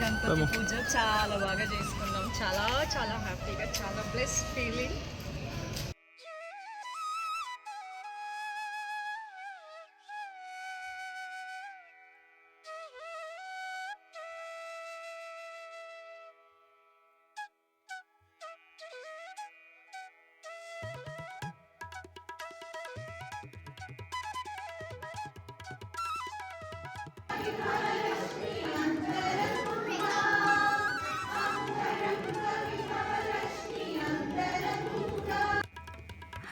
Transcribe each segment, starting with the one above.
గణపతి పూజ చాలా బాగా చేసుకున్నాం. చాలా చాలా హ్యాపీగా, చాలా bless feeling.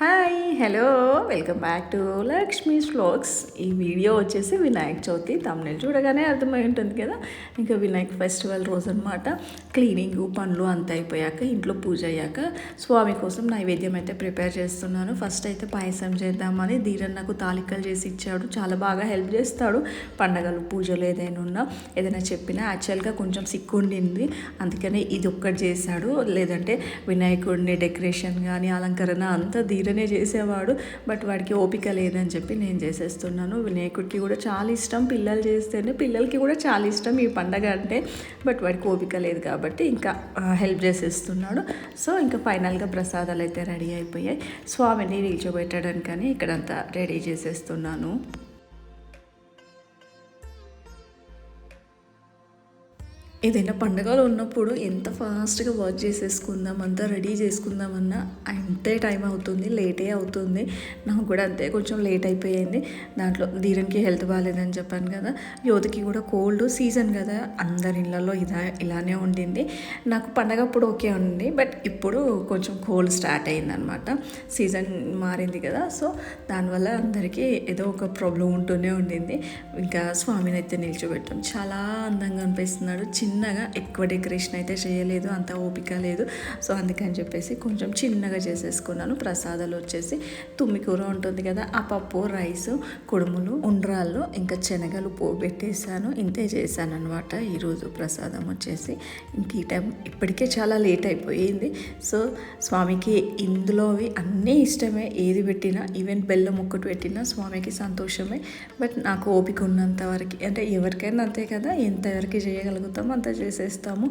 Hi, hello, welcome back to Lakshmi's vlogs. ఈ వీడియో వచ్చేసి వినాయక చవితి తమ్ముళ్ళు చూడగానే అర్థమై ఉంటుంది కదా. ఇంకా వినాయక ఫెస్టివల్ రోజు అనమాట. క్లీనింగ్ పనులు అంతా అయిపోయాక ఇంట్లో పూజ అయ్యాక స్వామి కోసం నైవేద్యం అయితే ప్రిపేర్ చేస్తున్నాను. ఫస్ట్ అయితే పాయసం చేద్దామని ధీరన్ నాకు తాలికలు చేసి ఇచ్చాడు. చాలా బాగా హెల్ప్ చేస్తాడు. పండగలు పూజలు ఏదైనా చెప్పినా యాక్చువల్గా కొంచెం సిక్కు ఉండింది, అందుకని ఇది ఒక్కటి చేశాడు. లేదంటే వినాయకుడిని డెకరేషన్ కానీ అలంకరణ అంతా ధీరనే చేసేవాడు. బట్ వాడికి ఓపిక లేదని చెప్పి నేను చేసేస్తున్నాను. వినాయకుడికి కూడా చాలా ఇష్టం, పిల్లలు చేస్తేనే పిల్లలకి కూడా చాలా ఇష్టం ఈ పండగ అంటే. బట్ వాడికి ఓపిక లేదు కాబట్టి ఇంకా హెల్ప్ చేసేస్తున్నాడు. సో ఇంకా ఫైనల్గా ప్రసాదాలు అయితే రెడీ అయిపోయాయి. స్వామిని నిల్చోబెట్టడానికని ఇక్కడంతా రెడీ చేసేస్తున్నాను. ఏదైనా పండుగలు ఉన్నప్పుడు ఎంత ఫాస్ట్గా వర్క్ చేసేసుకుందాం, అంతా రెడీ చేసుకుందామన్నా అంతే టైం అవుతుంది, లేటే అవుతుంది. నాకు కూడా అంతే కొంచెం లేట్ అయిపోయింది. దాంట్లో ధీరన్కి హెల్త్ బాగాలేదని చెప్పాను కదా, యువతకి కూడా కోల్డ్ సీజన్ కదా, అందరి ఇళ్ళల్లో ఇలానే ఉండింది. నాకు పండగప్పుడు ఓకే ఉంది, బట్ ఇప్పుడు కొంచెం కోల్డ్ స్టార్ట్ అయిందనమాట. సీజన్ మారింది కదా, సో దానివల్ల అందరికీ ఏదో ఒక ప్రాబ్లం ఉంటూనే ఉండింది. ఇంకా స్వామిని అయితే నిల్చోబెట్టాం. చాలా అందంగా అనిపిస్తున్నాడు. చిన్నగా, ఎక్కువ డెకరేషన్ అయితే చేయలేదు, అంత ఓపిక లేదు. సో అందుకని చెప్పేసి కొంచెం చిన్నగా చేసేసుకున్నాను. ప్రసాదాలు వచ్చేసి తుమ్మికూర ఉంటుంది కదా, ఆ పప్పు, రైస్, కుడుములు, ఉండ్రాళ్ళు, ఇంకా శనగలు పోబెట్టేసాను. ఇంతే చేశాను అనమాట ఈరోజు ప్రసాదం వచ్చేసి. ఇంక ఈ టైం ఇప్పటికే చాలా లేట్ అయిపోయింది. సో స్వామికి ఇందులోవి అన్నీ ఇష్టమే, ఏది పెట్టినా, ఈవెన్ బెల్లం ఒక్కటి పెట్టినా స్వామికి సంతోషమే. బట్ నాకు ఓపిక ఉన్నంత వరకు, అంటే ఎవరికైనా అంతే కదా, ఎంతవరకు చేయగలుగుతామో అంత చేసేస్తాము.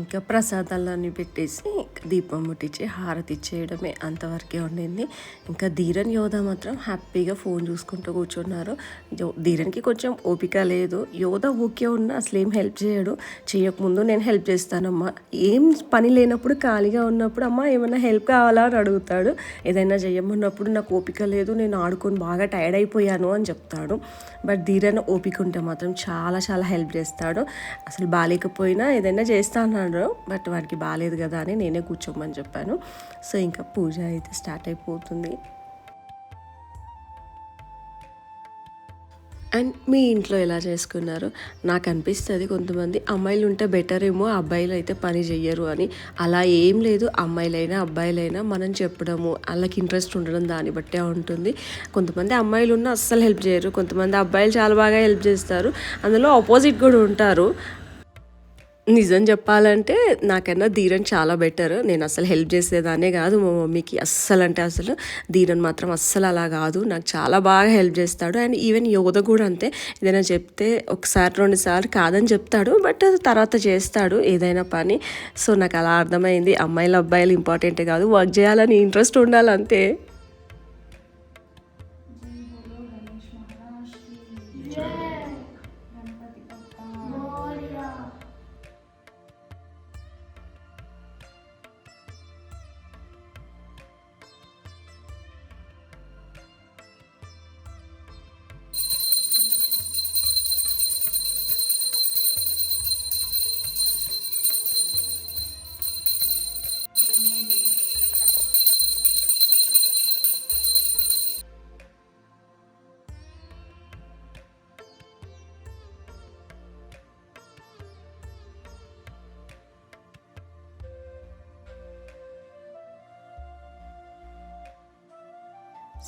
ఇంకా ప్రసాదాలన్నీ పెట్టేసి దీపం ముట్టించి హారతి ఇచ్చేయడమే, అంతవరకే ఉండింది. ఇంకా ధీరన్ యోధ మాత్రం హ్యాపీగా ఫోన్ చూసుకుంటూ కూర్చున్నారు. ధీరన్కి కొంచెం ఓపిక లేదు. యోధ ఓకే ఉన్నా అసలు ఏం హెల్ప్ చేయడు. చేయకముందు నేను హెల్ప్ చేస్తానమ్మా, ఏం పని లేనప్పుడు ఖాళీగా ఉన్నప్పుడు అమ్మ ఏమైనా హెల్ప్ కావాలా అని అడుగుతాడు. ఏదైనా చేయమన్నప్పుడు నాకు ఓపిక లేదు, నేను ఆడుకొని బాగా టైర్డ్ అయిపోయాను అని చెప్తాడు. బట్ ధీరన్ ఓపిక ఉంటే మాత్రం చాలా చాలా హెల్ప్ చేస్తాడు. అసలు బాగాలేకపోయినా ఏదైనా చేస్తాను, బట్ వాడికి బాగాలేదు కదా అని నేనే కూర్చోమని చెప్పాను. సో ఇంకా పూజ అయితే స్టార్ట్ అయిపోతుంది. అండ్ మీ ఇంట్లో ఎలా చేసుకున్నారు? నాకు అనిపిస్తుంది కొంతమంది అమ్మాయిలు ఉంటే బెటర్ ఏమో, అబ్బాయిలు అయితే పని చెయ్యరు అని. అలా ఏం లేదు, అమ్మాయిలైనా అబ్బాయిలైనా మనం చెప్పడము, వాళ్ళకి ఇంట్రెస్ట్ ఉండడం దాన్ని బట్టే ఉంటుంది. కొంతమంది అమ్మాయిలు ఉన్న అస్సలు హెల్ప్ చేయరు, కొంతమంది అబ్బాయిలు చాలా బాగా హెల్ప్ చేస్తారు. అందులో ఆపోజిట్ కూడా ఉంటారు. నిజం చెప్పాలంటే నాకన్నా ధీరన్ చాలా బెటర్. నేను అసలు హెల్ప్ చేసేదాన్నే కాదు మా మమ్మీకి, అస్సలు ధీరన్ మాత్రం అస్సలు అలా కాదు, నాకు చాలా బాగా హెల్ప్ చేస్తాడు. అండ్ ఈవెన్ యోధ కూడా అంతే, ఏదైనా చెప్తే ఒకసారి 2 సార్లు కాదని చెప్తాడు, బట్ తర్వాత చేస్తాడు ఏదైనా పని. సో నాకు అలా అర్థమైంది, అమ్మాయిలు అబ్బాయిలు ఇంపార్టెంట్ కాదు, వర్క్ చేయాలని ఇంట్రెస్ట్ ఉండాలంతే.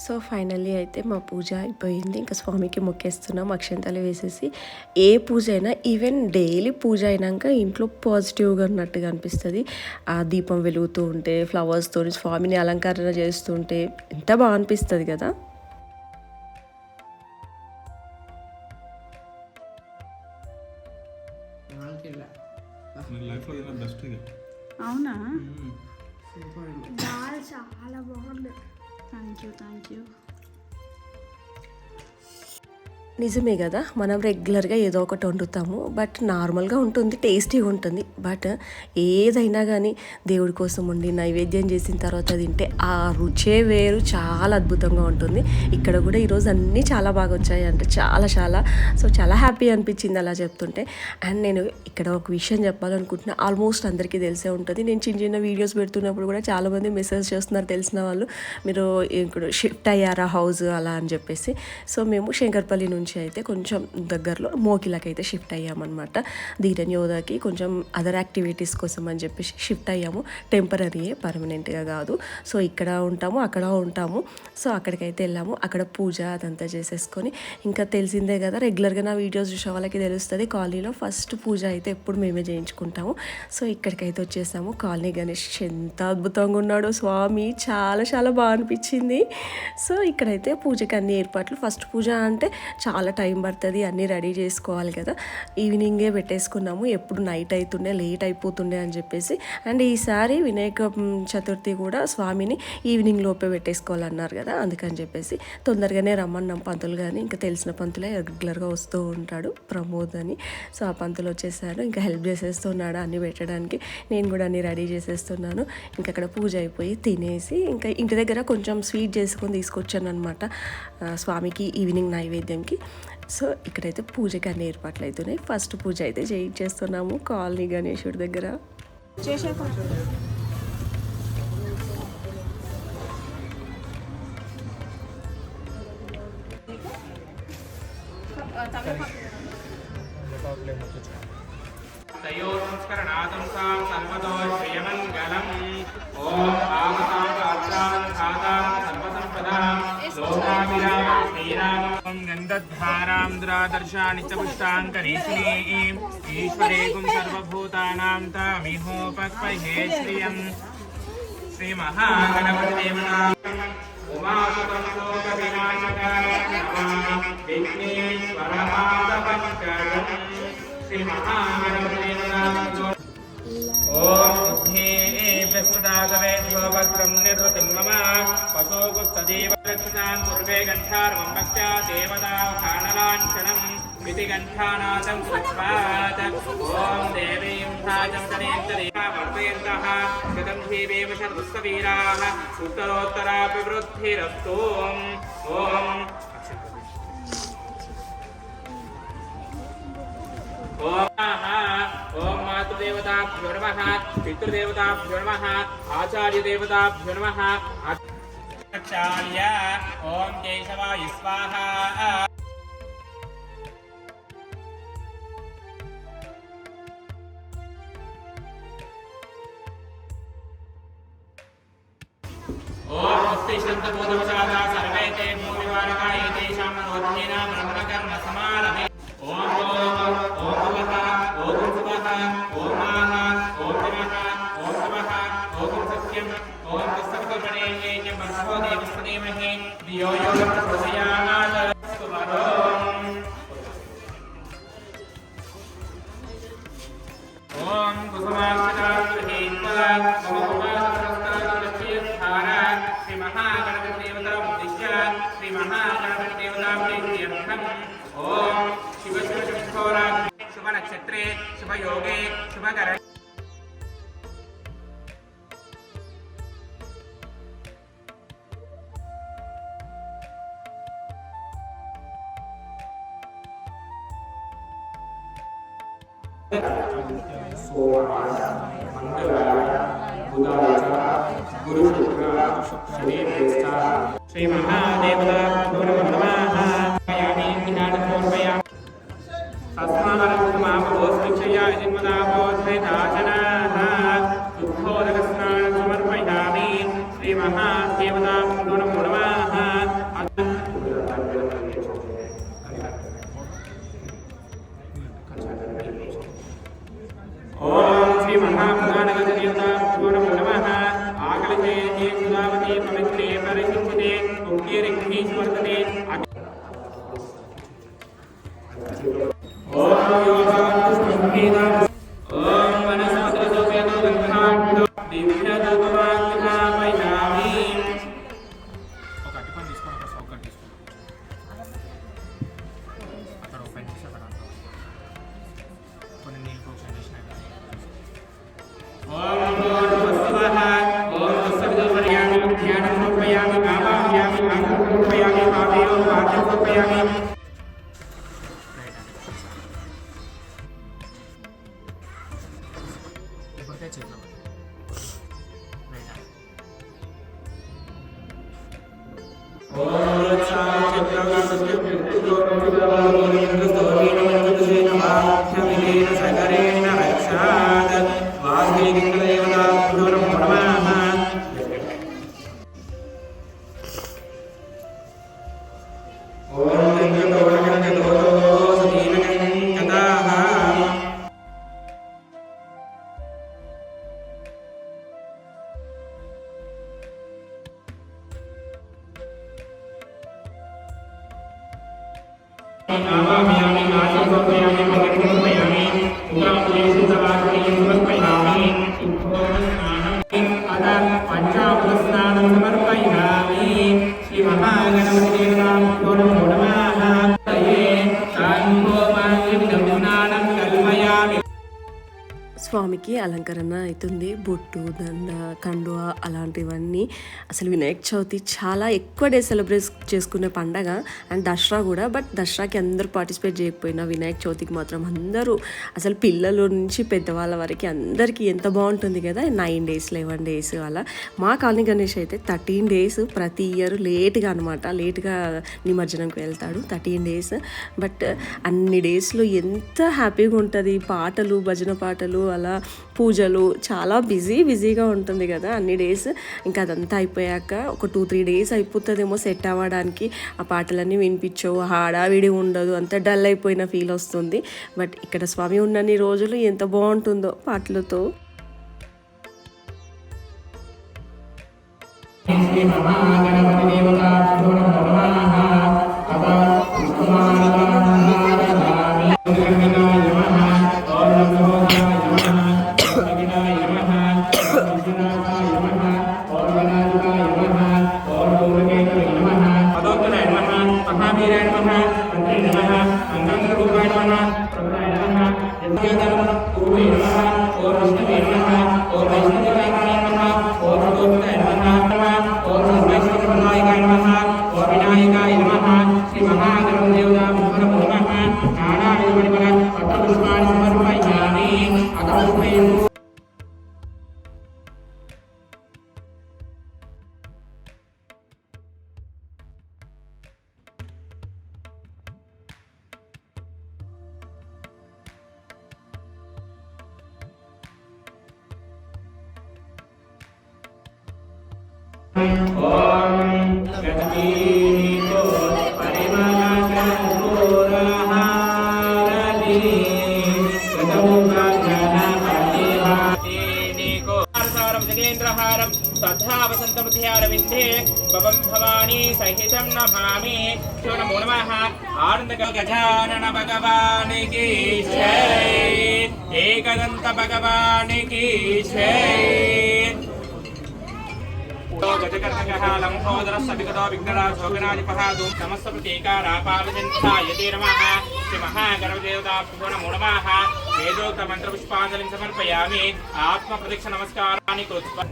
సో ఫైనల్లీ అయితే మా పూజ అయిపోయింది. ఇంకా స్వామికి మొక్కేస్తున్నాం అక్షంతలు వేసేసి. ఏ పూజ అయినా ఈవెన్ డైలీ పూజ అయినాక ఇంట్లో పాజిటివ్గా ఉన్నట్టుగా అనిపిస్తుంది. ఆ దీపం వెలుగుతూ ఉంటే ఫ్లవర్స్తో స్వామిని అలంకరణ చేస్తుంటే ఎంత బాగా అనిపిస్తుంది కదా. అవునా, చాలా బాగుంది. Thank you. నిజమే కదా, మనం రెగ్యులర్గా ఏదో ఒకటి వండుతాము, బట్ నార్మల్గా ఉంటుంది, టేస్టీగా ఉంటుంది. బట్ ఏదైనా కానీ దేవుడి కోసం వండి నైవేద్యం చేసిన తర్వాత తింటే ఆ రుచే వేరు, చాలా అద్భుతంగా ఉంటుంది. ఇక్కడ కూడా ఈరోజు అన్నీ చాలా బాగా వచ్చాయి అంటే చాలా హ్యాపీ అనిపించింది అలా చెప్తుంటే. అండ్ నేను ఇక్కడ ఒక విషయం చెప్పాలనుకుంటున్నా, ఆల్మోస్ట్ అందరికీ తెలిసే ఉంటుంది. నేను చిన్న వీడియోస్ పెడుతున్నప్పుడు కూడా చాలామంది మెసేజ్ చేస్తున్నారు తెలిసిన వాళ్ళు, మీరు ఇక్కడ షిఫ్ట్ అయ్యారా హౌస్ అలా అని చెప్పేసి. సో మేము శంకర్పల్లి నుంచి అయితే కొంచెం దగ్గరలో మోకిలాకి అయితే షిఫ్ట్ అయ్యామన్నమాట. ధీరన్యోధకి కొంచెం అదర్ యాక్టివిటీస్ కోసం అని చెప్పేసి షిఫ్ట్ అయ్యాము. టెంపరీయే, పర్మనెంట్గా కాదు. సో ఇక్కడ ఉంటాము, అక్కడ ఉంటాము. సో అక్కడికైతే వెళ్ళాము. అక్కడ పూజ అదంతా చేసేసుకొని, ఇంకా తెలిసిందే కదా, రెగ్యులర్గా నా వీడియోస్ చూసే వాళ్ళకి తెలుస్తుంది, కాలనీలో ఫస్ట్ పూజ అయితే ఎప్పుడు మేమే చేయించుకుంటాము. సో ఇక్కడికైతే వచ్చేసాము. కాలనీ గణేష్ ఎంత అద్భుతంగా ఉన్నాడో స్వామి, చాలా బాగా అనిపించింది. సో ఇక్కడైతే పూజకి అన్ని ఏర్పాట్లు, ఫస్ట్ పూజ అంటే చాలా టైం పడుతుంది, అన్నీ రెడీ చేసుకోవాలి కదా. ఈవినింగే పెట్టేసుకున్నాము, ఎప్పుడు నైట్ అవుతుండే, లేట్ అయిపోతుండే అని చెప్పేసి. అండ్ ఈసారి వినాయక చతుర్థి కూడా స్వామిని ఈవినింగ్ లోపే పెట్టేసుకోవాలన్నారు కదా, అందుకని చెప్పేసి తొందరగానే రమ్మన్నాం పంతులు. కానీ ఇంకా తెలిసిన పంతులే రెగ్యులర్గా వస్తూ ఉంటాడు, ప్రమోద్ అని. సో ఆ పంతులు వచ్చేసాడు, ఇంకా హెల్ప్ చేసేస్తున్నాడు అన్నీ పెట్టడానికి. నేను కూడా అన్నీ రెడీ చేసేస్తున్నాను. ఇంకా అక్కడ పూజ అయిపోయి తినేసి ఇంకా ఇంటి దగ్గర కొంచెం స్వీట్ చేసుకొని తీసుకొచ్చాను అనమాట స్వామికి ఈవినింగ్ నైవేద్యంకి. సో ఇక్కడైతే పూజకి అన్ని ఏర్పాట్లు అవుతున్నాయి. ఫస్ట్ పూజ అయితే చేస్తున్నాము కాలనీ గణేశుడి దగ్గర. సంస్కరణాతం సర్వతో శ్రియమంగళం. ఓం ఆమతాం పాత్రాం ఖాతాం సర్వసంపదాం లోకాభిరామం శ్రీరామం గంధద్వారాం దురాదర్శాని చ పుష్టాంకరీశ్వరీం ఈశ్వరేకుం సర్వభూతానాం తామిహోపక్వహే శ్రియం. శ్రీ మహాగణపతిదేవతాం ఉమాసుతం శోకవినాశకాయ నమామి విఘ్నేశ్వరపాదపంకజం. శ్రీ మహాగణపతిదేవతాం ఓం బుద్ధే ప్రస్తుతాగవే శోభద్రం నిర్వృతిం మమ పశోగుస్తదేవ రక్షితాన్ పూర్వే గంఠార్వం భక్త్యా దేవతా ఖానలాంఛనం విధి గంఠానాదం కృత్వాత్. ఓం దేవీం భాజం తనేంతరేవ వర్ధయంతః శతం జీవేవ శతపుస్తవీరాः ఉత్తరోత్తరాభివృద్ధిరస్తు. ఓం ఓం మాతృదేవతాభ్యో నమః, పితృదేవతాభ్యో నమః, ఆచార్యదేవతాభ్యో నమః. ఆచార్య ఓం కేశవాయ స్వాహా. ఓం హస్తేశంతమోదవసాదా సర్వే తే భూమివారకా ఏతేషాం మనోజ్ఞేన బ్రహ్మకర్మ సమారభే. ఓం సత్యం ఓం పుస్తకపణేయం బర్హో దేవస్తదేమహే ధియో యో ప్రచోదయాత్. ఓం కుసుమాక్షరాక్షేత్వల శ్రీ మహాగణపతిదేవతా ఉద్దిశ్య శ్రీ మహాగణపతిదేవతా ప్రీత్యర్థం. ఓం శివ శుభ నక్షత్రే శుభయోగే శుభకర. శ్రీ మహాదేవతా సమర్పయామి. శ్రీ మహాదేవతా నమః. महाप्रधानगतदेवताभ्यो नमः आकलिते ये सुधावते पवित्रे परिशुद्धे उक्ते रिक्तीश्वर्तते ओम योगानुष्ठेन ओम वनस्पतिसोपेतो गन्धाढ्यो दिव्यधूपमाग्निकामयामि ఒక అట్టిపండు తీసుకొని ఒక సౌకర్యం తీసుకొని అక్కడ ఓపెన్ చేసి అక్కడ కొన్ని నీళ్ళు పోషన్ చేసినాయి ఓం భూర్భువః ఓం తత్సవితుర్వరేణ్యం ధ్యానం సమర్పయామి ఆవాహయామి అంగం సమర్పయామి పాదయోః పాద్యం సమర్పయామి ఇప్పటికే చేద్దాం आवाहयामि नाशं समर्पयामि मगं समर्पयामि उग्रापुरेषु सवाहनीं समर्पयामि स्नानं अथ पञ्चामृतस्नानं समर्पयामि श्रीमहागणपतिदेवताभ्यो नमो नमः ये तान्होमाग्निं स्नानं कल्पयामि స్వామికి అలంకరణ అవుతుంది. బొట్టు, దండ, కండువ అలాంటివన్నీ. అసలు వినాయక చవితి చాలా ఎక్కువ డే సెలబ్రేట్ చేసుకునే పండగ అండ్ దసరా కూడా. బట్ దసరాకి అందరూ పార్టిసిపేట్ చేయకపోయినా వినాయక చవితికి మాత్రం అందరూ అసలు పిల్లల నుంచి పెద్దవాళ్ళ వరకు అందరికీ ఎంత బాగుంటుంది కదా. 9 days 11 days అలా. మా కాలనీ గణేష్ అయితే 13 days ప్రతి ఇయర్ లేట్గా అనమాట, లేట్గా నిమజ్జనంకి వెళ్తాడు 13 days. బట్ అన్ని డేస్లో ఎంత హ్యాపీగా ఉంటుంది. పాటలు, భజన పాటలు, అలా పూజలు, చాలా బిజీగా ఉంటుంది కదా అన్ని డేస్. ఇంకా అదంతా అయిపోయాక ఒక 2-3 days అయిపోతుందేమో సెట్ అవ్వడానికి. ఆ పాటలన్నీ వినిపించవు, హడావిడి ఉండదు, అంత డల్ అయిపోయిన ఫీల్ వస్తుంది. బట్ ఇక్కడ స్వామి ఉన్నన్ని రోజులు ఎంత బాగుంటుందో పాటలతో. वसंतमध्यारविंदे भवं भवानी सहितं नमामि नमो नमः आनंद गजानन भगवान की जय एकदंत भगवान की जय गजकर्णकः लम्भोदरः सविकतो विघ्नराजोगनाधिपः धूम समस्त प्रतीकारापालजन्तायते नमः श्री महागणपतिदेवताभ्यो नमो नमः वेदोक्त मंत्रपुष्पाञ्जलिं समर्पयामि आत्मप्रदक्षिण नमस्काराणि कृत्वा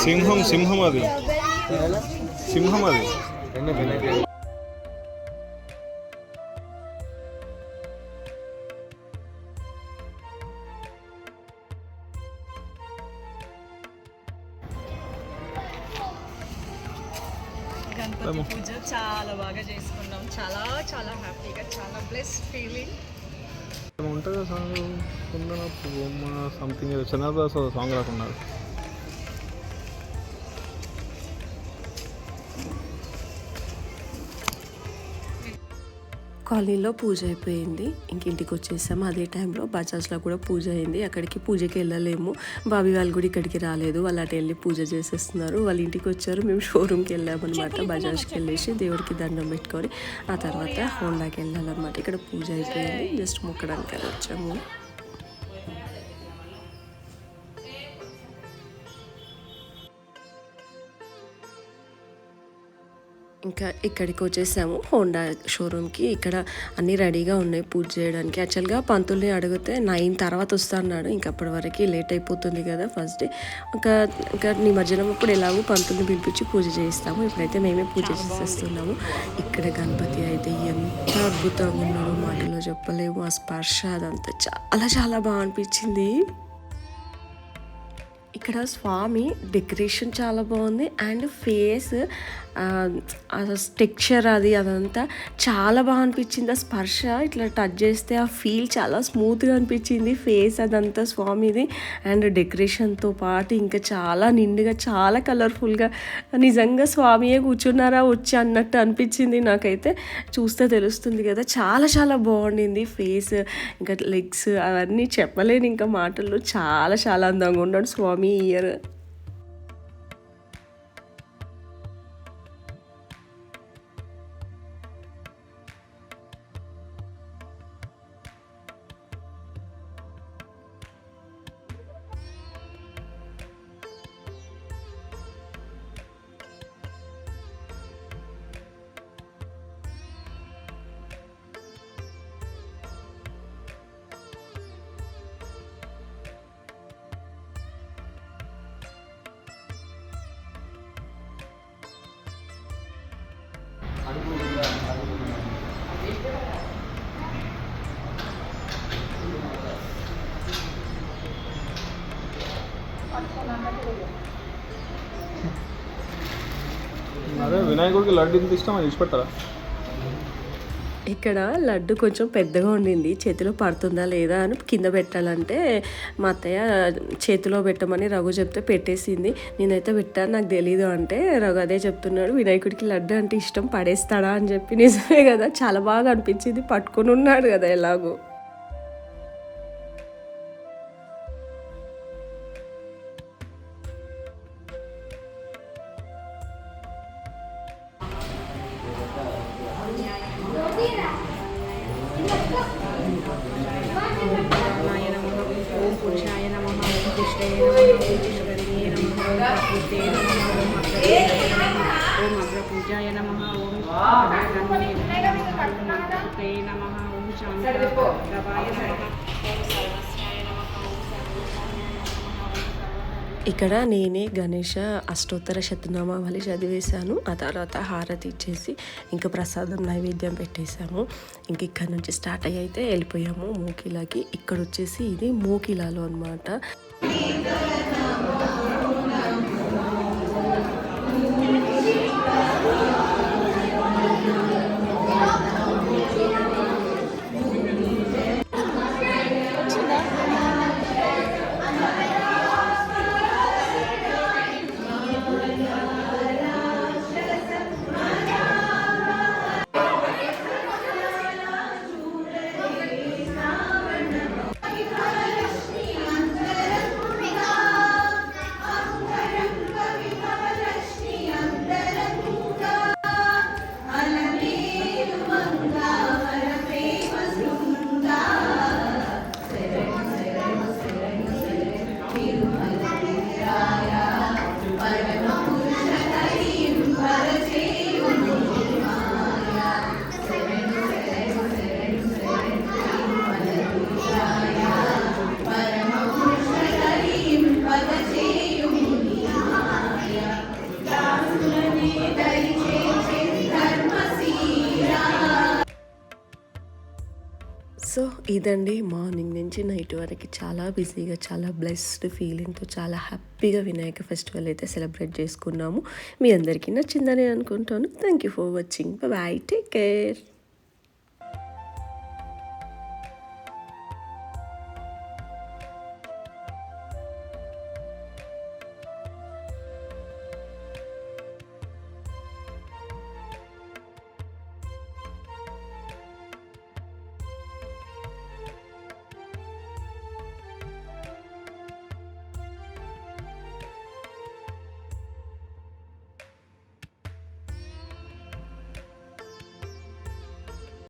సింహం సింహం అది సింహం అది గణపతి పూజ చాలా బాగా చేసుకున్నాం. చాలా చాలా హ్యాపీగా, చాలా బ్లెస్ ఫీలింగ్. ఉంటుంది సాంగ్ కుందన బొమ్మ సంథింగ్ ఏదో చంద్రదాస్ సాంగ్ రాకున్నారు. కాలనీలో పూజ అయిపోయింది, ఇంటికి వచ్చేసాము. అదే టైంలో బజాజ్లో కూడా పూజ అయింది. అక్కడికి పూజకి వెళ్ళలేము, బాబీ వాళ్ళు కూడా ఇక్కడికి రాలేదు, వాళ్ళు అటు వెళ్ళి పూజ చేసేస్తున్నారు. వాళ్ళ ఇంటికి వచ్చారు, మేము షోరూమ్కి వెళ్ళాము అనమాట. బజాజ్కి వెళ్ళేసి దేవుడికి దండం పెట్టుకొని ఆ తర్వాత హోండాకి వెళ్ళాలన్నమాట. ఇక్కడ పూజ అయిపోయింది, జస్ట్ మొక్కడానికి వచ్చాము. ఇంకా ఇక్కడికి వచ్చేసాము హోండా షోరూమ్కి. ఇక్కడ అన్నీ రెడీగా ఉన్నాయి పూజ చేయడానికి. యాక్చువల్గా పంతుల్ని అడిగితే 9 తర్వాత వస్తా అన్నాడు. ఇంక అప్పటి వరకు లేట్ అయిపోతుంది కదా ఫస్ట్ డే. ఇంకా నిమజ్జనం అప్పుడు ఎలాగో పంతుల్ని పిలిపించి పూజ చేయిస్తాము. ఇప్పుడైతే మేమే పూజ చేసేస్తున్నాము. ఇక్కడ గణపతి అయితే ఎంత అద్భుతంగా ఉన్నాడో మాటలో చెప్పలేము. ఆ స్పర్శ అదంతా చాలా చాలా బాగా అనిపించింది. ఇక్కడ స్వామి డెకరేషన్ చాలా బాగుంది అండ్ ఫేస్ టెక్స్చర్ అదంతా చాలా బాగా అనిపించింది. ఆ స్పర్శ ఇట్లా టచ్ చేస్తే ఆ ఫీల్ చాలా స్మూత్గా అనిపించింది ఫేస్ అదంతా స్వామిది. అండ్ డెకరేషన్తో పాటు ఇంకా చాలా నిండుగా, చాలా కలర్ఫుల్గా, నిజంగా స్వామియే కూర్చున్నారా వచ్చి అన్నట్టు అనిపించింది నాకైతే. చూస్తే తెలుస్తుంది కదా, చాలా చాలా బాగుండింది ఫేస్, ఇంకా లెగ్స్ అవన్నీ చెప్పలేను ఇంకా మాటల్లో. చాలా చాలా అందంగా ఉన్నాడు స్వామి ఇయర్. అదే వినాయకుడికి లడ్డు ఇంత ఇష్టం అని ఇష్టపెట్టారా? ఇక్కడ లడ్డు కొంచెం పెద్దగా ఉండింది, చేతిలో పడుతుందా లేదా అని కింద పెట్టాలంటే మా అత్తయ్య చేతిలో పెట్టమని రఘు చెప్తే పెట్టేసింది. నేనైతే పెట్టాను, నాకు తెలీదు అంటే రఘు అదే చెప్తున్నాడు, వినాయకుడికి లడ్డు అంటే ఇష్టం, పడేస్తాడా అని చెప్పి. నిజమే కదా, చాలా బాగా అనిపించింది, పట్టుకొని ఉన్నాడు కదా ఎలాగో. ఇక్కడ నేనే గణేష అష్టోత్తర శతనామావళి చదివేశాను. ఆ తర్వాత హారతి ఇచ్చేసి ఇంకా ప్రసాదం నైవేద్యం పెట్టేశాము. ఇంక ఇక్కడ నుంచి స్టార్ట్ అయ్యి అయితే వెళ్ళిపోయాము మోకిలాకి. ఇక్కడ వచ్చేసి ఇది మోకిలాలో అనమాట. సో ఇదండి మార్నింగ్ నుంచి నైట్ వరకు చాలా బిజీగా చాలా బ్లెస్డ్ ఫీలింగ్తో చాలా హ్యాపీగా వినాయక ఫెస్టివల్ అయితే సెలబ్రేట్ చేసుకున్నాము. మీ అందరికీ నచ్చిందని అనుకుంటాను. Thank you for watching. Bye, take care.